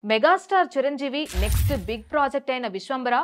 Megastar Chiranjeevi next big project అయిన విశ్వంబర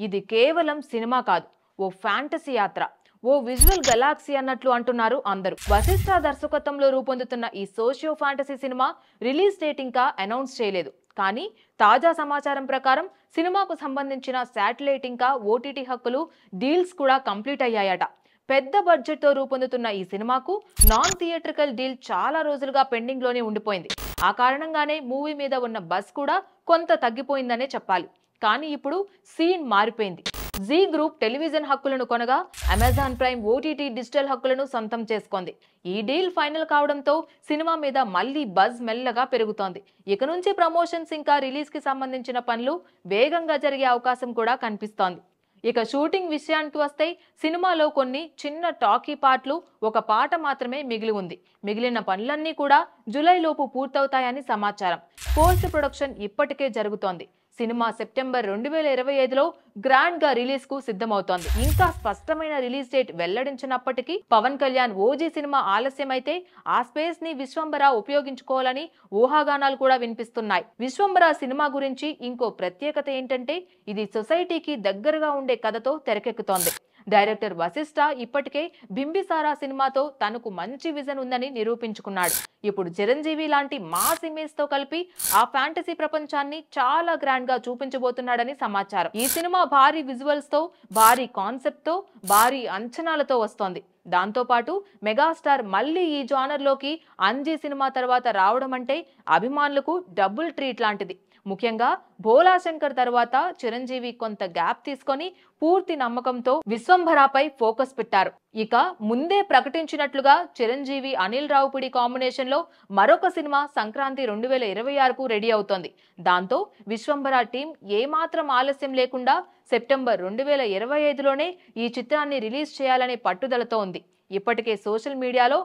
ఇది కేవలం సినిమా కాదు, ఓ ఫ్యాంటసీ యాత్ర, ఓ విజువల్ గెలాక్సీ అన్నట్లు అంటున్నారు అందరూ. వశిష్ఠ దర్శకత్వంలో రూపొందుతున్న ఈ socio fantasy cinema release date ఇంకా అనౌన్స్ చేయలేదు. కానీ తాజా సమాచారం ప్రకారం సినిమాకు సంబంధించిన శాటిలైట్ ఇంకా ఓటీటీ హక్కులు డీల్స్ కూడా కంప్లీట్ అయ్యాయట. పెద్ద బడ్జెట్ తో రూపొందుతున్న ఈ సినిమాకు నాన్ థియేట్రికల్ డీల్ చాలా రోజులుగా పెండింగ్ లోనే ఉండిపోయింది. ఆ కారణంగానే మూవీ మీద ఉన్న బజ్ కూడా కొంత తగ్గిపోయిందనే చెప్పాలి. కానీ ఇప్పుడు సీన్ మారిపోయింది. జీ గ్రూప్ టెలివిజన్ హక్కులను కొనగా అమెజాన్ ప్రైమ్ ఓటీటీ డిజిటల్ హక్కులను సొంతం చేసుకుంది. ఈ డీల్ ఫైనల్ కావడంతో సినిమా మీద మళ్లీ బజ్ మెల్లగా పెరుగుతోంది. ఇక నుంచి ప్రమోషన్స్ ఇంకా రిలీజ్ కి సంబంధించిన పనులు వేగంగా జరిగే అవకాశం కూడా కనిపిస్తోంది. ఇక షూటింగ్ విషయానికి వస్తే సినిమాలో కొన్ని చిన్న టాకీ పాటలు, ఒక పాట మాత్రమే మిగిలి ఉంది. మిగిలిన పనులన్నీ కూడా జూలైలోపు పూర్తవుతాయని సమాచారం. పోస్ట్ ప్రొడక్షన్ ఇప్పటికే జరుగుతోంది. సినిమా సెప్టెంబర్ 2025లో గ్రాండ్ గా రిలీజ్ కు సిద్ధమవుతోంది. ఇంకా స్పష్టమైన రిలీజ్ డేట్ వెల్లడించినప్పటికీ పవన్ కళ్యాణ్ ఓజీ సినిమా ఆలస్యమైతే ఆ స్పేస్ ని విశ్వంబర ఉపయోగించుకోవాలని ఊహాగానాలు కూడా వినిపిస్తున్నాయి. విశ్వంబర సినిమా గురించి ఇంకో ప్రత్యేకత ఏంటంటే ఇది సొసైటీకి దగ్గరగా ఉండే కథతో తెరకెక్కుతోంది. డైరెక్టర్ వశిష్ఠ ఇప్పటికే బింబిసారా సినిమాతో తనకు మంచి విజన్ ఉందని నిరూపించుకున్నాడు. ఇప్పుడు చిరంజీవి లాంటి మాస్ ఇమేజ్ తో కలిపి ఆ ఫ్యాంటసీ ప్రపంచాన్ని చాలా గ్రాండ్ గా చూపించబోతున్నాడని సమాచారం. ఈ సినిమా భారీ విజువల్స్ తో, భారీ కాన్సెప్ట్ తో, భారీ అంచనాలతో వస్తోంది. దాంతో పాటు మెగాస్టార్ మళ్లీ ఈ జానర్ లోకి అంజీ సినిమా తర్వాత రావడం అంటే అభిమానులకు డబుల్ ట్రీట్ లాంటిది. ముఖ్యంగా భోలా శంకర్ తర్వాత చిరంజీవి కొంత గ్యాప్ తీసుకొని పూర్తి నమ్మకంతో విశ్వంభరాపై ఫోకస్ పెట్టారు. ఇక ముందే ప్రకటించినట్లుగా చిరంజీవి అనిల్ రావుపూడి కాంబినేషన్ లో మరొక సినిమా సంక్రాంతి 2026కు రెడీ అవుతోంది. దాంతో విశ్వంభర టీం ఏమాత్రం ఆలస్యం లేకుండా సెప్టెంబర్ 2025లోనే ఈ చిత్రాన్ని రిలీజ్ చేయాలనే పట్టుదలతో ఉంది. ఇప్పటికే సోషల్ మీడియాలో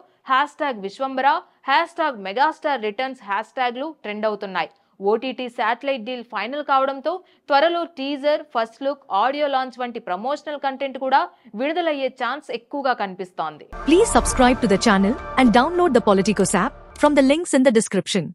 #విశ్వంబర, #మెగాస్టార్ రిటర్న్స్ హ్యాష్ట్యాగ్లు ట్రెండ్ అవుతున్నాయి. ఓటీటీ శాటిలైట్ డీల్ ఫైనల్ కావడంతో త్వరలో teaser, first look, audio launch వంటి ప్రమోషనల్ కంటెంట్ కూడా విడుదలయ్యే ఛాన్స్ ఎక్కువగా కనిపిస్తోంది. Please subscribe to the channel and download the Politicos app from the links in the description.